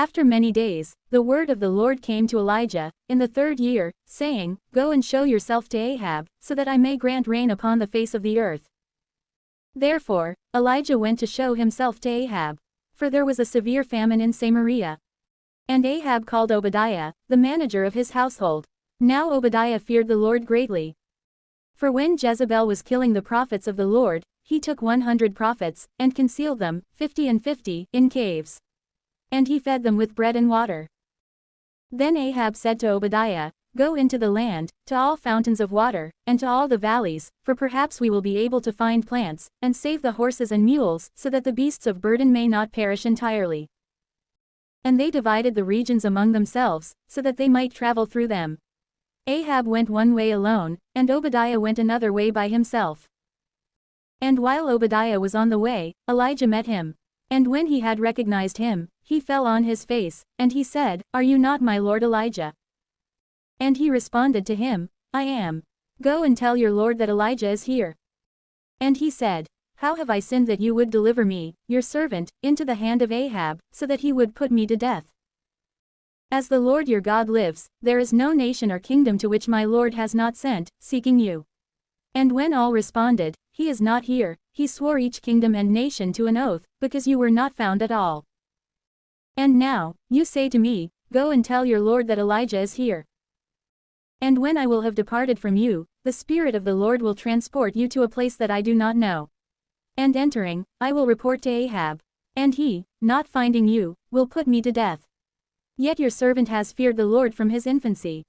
After many days, the word of the Lord came to Elijah, in the 3rd year, saying, Go and show yourself to Ahab, so that I may grant rain upon the face of the earth. Therefore, Elijah went to show himself to Ahab. For there was a severe famine in Samaria. And Ahab called Obadiah, the manager of his household. Now Obadiah feared the Lord greatly. For when Jezebel was killing the prophets of the Lord, he took 100 prophets, and concealed them, 50 and 50, in caves. And he fed them with bread and water. Then Ahab said to Obadiah, Go into the land, to all fountains of water, and to all the valleys, for perhaps we will be able to find plants, and save the horses and mules, so that the beasts of burden may not perish entirely. And they divided the regions among themselves, so that they might travel through them. Ahab went one way alone, and Obadiah went another way by himself. And while Obadiah was on the way, Elijah met him. And when he had recognized him, he fell on his face, and he said, Are you not my lord Elijah? And he responded to him, I am. Go and tell your lord that Elijah is here. And he said, How have I sinned that you would deliver me, your servant, into the hand of Ahab, so that he would put me to death? As the Lord your God lives, there is no nation or kingdom to which my Lord has not sent, seeking you. And when all responded, He is not here, he swore each kingdom and nation to an oath, because you were not found at all. And now, you say to me, Go and tell your Lord that Elijah is here. And when I will have departed from you, the Spirit of the Lord will transport you to a place that I do not know. And entering, I will report to Ahab. And he, not finding you, will put me to death. Yet your servant has feared the Lord from his infancy.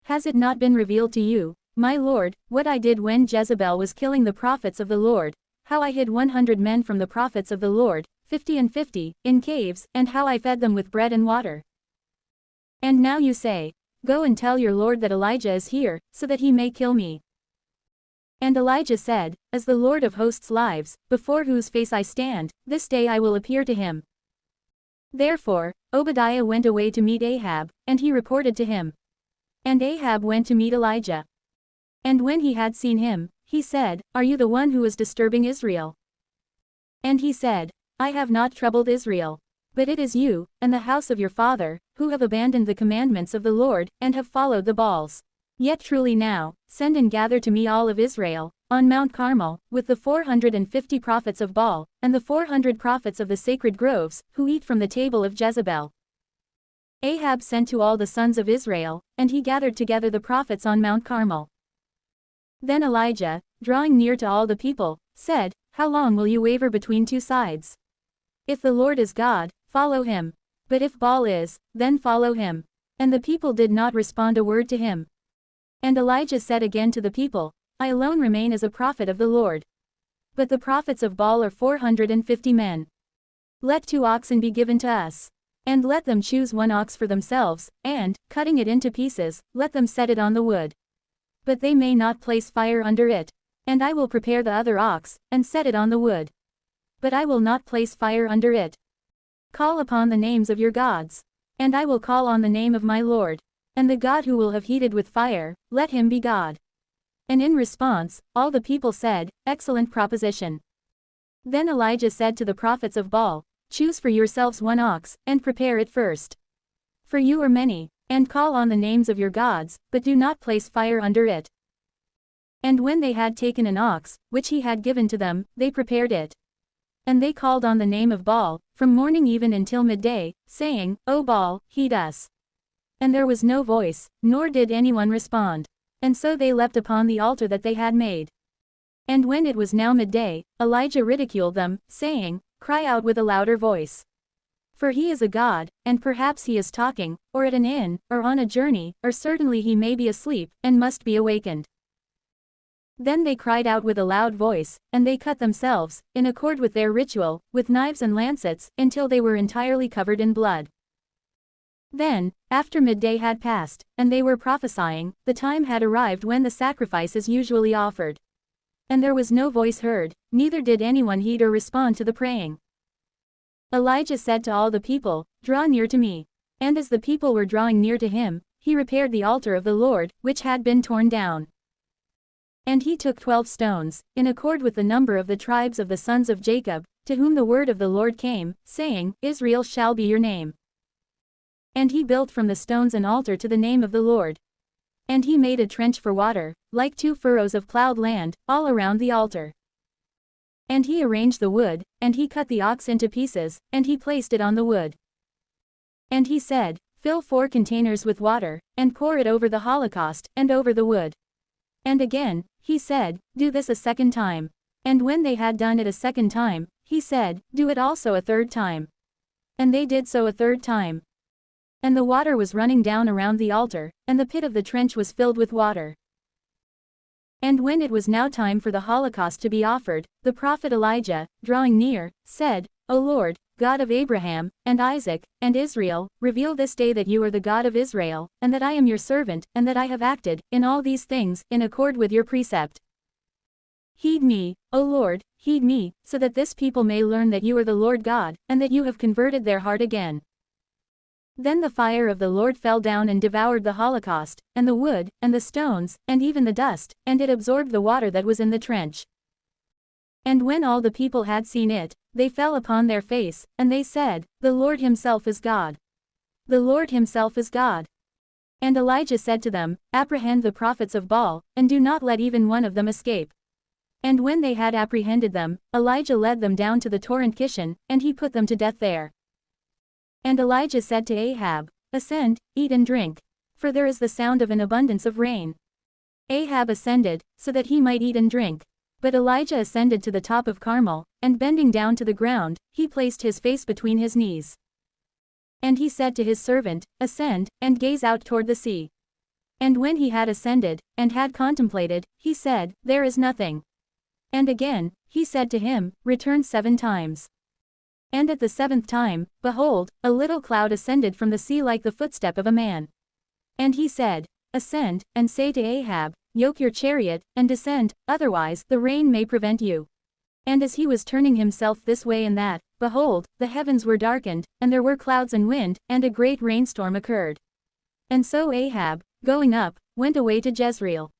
Has it not been revealed to you, my Lord, what I did when Jezebel was killing the prophets of the Lord, how I hid 100 men from the prophets of the Lord, 50 and 50, in caves, and how I fed them with bread and water? And now you say, Go and tell your Lord that Elijah is here, so that he may kill me. And Elijah said, As the Lord of hosts lives, before whose face I stand, this day I will appear to him. Therefore, Obadiah went away to meet Ahab, and he reported to him. And Ahab went to meet Elijah. And when he had seen him, he said, Are you the one who is disturbing Israel? And he said, I have not troubled Israel. But it is you, and the house of your father, who have abandoned the commandments of the Lord, and have followed the Baals. Yet truly now, send and gather to me all of Israel, on Mount Carmel, with the 450 prophets of Baal, and the 400 prophets of the sacred groves, who eat from the table of Jezebel. Ahab sent to all the sons of Israel, and he gathered together the prophets on Mount Carmel. Then Elijah, drawing near to all the people, said, How long will you waver between two sides? If the Lord is God, follow him. But if Baal is, then follow him. And the people did not respond a word to him. And Elijah said again to the people, I alone remain as a prophet of the Lord. But the prophets of Baal are 450 men. Let 2 oxen be given to us. And let them choose 1 ox for themselves, and, cutting it into pieces, let them set it on the wood. But they may not place fire under it. And I will prepare the other ox, and set it on the wood. But I will not place fire under it. Call upon the names of your gods. And I will call on the name of my Lord. And the God who will have heated with fire, let him be God. And in response, all the people said, Excellent proposition. Then Elijah said to the prophets of Baal, Choose for yourselves 1 ox, and prepare it first. For you are many, and call on the names of your gods, but do not place fire under it. And when they had taken an ox, which he had given to them, they prepared it. And they called on the name of Baal, from morning even until midday, saying, O Baal, heed us. And there was no voice, nor did anyone respond. And so they leapt upon the altar that they had made. And when it was now midday, Elijah ridiculed them, saying, Cry out with a louder voice. For he is a god, and perhaps he is talking, or at an inn, or on a journey, or certainly he may be asleep, and must be awakened. Then they cried out with a loud voice, and they cut themselves, in accord with their ritual, with knives and lancets, until they were entirely covered in blood. Then, after midday had passed, and they were prophesying, the time had arrived when the sacrifice is usually offered. And there was no voice heard, neither did anyone heed or respond to the praying. Elijah said to all the people, Draw near to me. And as the people were drawing near to him, he repaired the altar of the Lord, which had been torn down. And he took 12 stones, in accord with the number of the tribes of the sons of Jacob, to whom the word of the Lord came, saying, Israel shall be your name. And he built from the stones an altar to the name of the Lord. And he made a trench for water, like 2 furrows of plowed land, all around the altar. And he arranged the wood, and he cut the ox into pieces, and he placed it on the wood. And he said, Fill 4 containers with water, and pour it over the holocaust, and over the wood. And again, he said, Do this a second time. And when they had done it a second time, he said, Do it also a third time. And they did so a third time. And the water was running down around the altar, and the pit of the trench was filled with water. And when it was now time for the holocaust to be offered, the prophet Elijah, drawing near, said, O Lord, God of Abraham, and Isaac, and Israel, reveal this day that you are the God of Israel, and that I am your servant, and that I have acted, in all these things, in accord with your precept. Heed me, O Lord, heed me, so that this people may learn that you are the Lord God, and that you have converted their heart again. Then the fire of the Lord fell down and devoured the holocaust, and the wood, and the stones, and even the dust, and it absorbed the water that was in the trench. And when all the people had seen it, they fell upon their face, and they said, The Lord himself is God. The Lord himself is God. And Elijah said to them, Apprehend the prophets of Baal, and do not let even one of them escape. And when they had apprehended them, Elijah led them down to the torrent Kishon, and he put them to death there. And Elijah said to Ahab, Ascend, eat and drink. For there is the sound of an abundance of rain. Ahab ascended, so that he might eat and drink. But Elijah ascended to the top of Carmel, and bending down to the ground, he placed his face between his knees. And he said to his servant, Ascend, and gaze out toward the sea. And when he had ascended, and had contemplated, he said, There is nothing. And again, he said to him, Return 7 times. And at the 7th time, behold, a little cloud ascended from the sea like the footstep of a man. And he said, Ascend, and say to Ahab, Yoke your chariot, and descend, otherwise the rain may prevent you. And as he was turning himself this way and that, behold, the heavens were darkened, and there were clouds and wind, and a great rainstorm occurred. And so Ahab, going up, went away to Jezreel.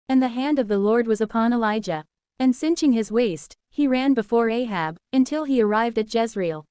And the hand of the Lord was upon Elijah. And cinching his waist, he ran before Ahab, until he arrived at Jezreel.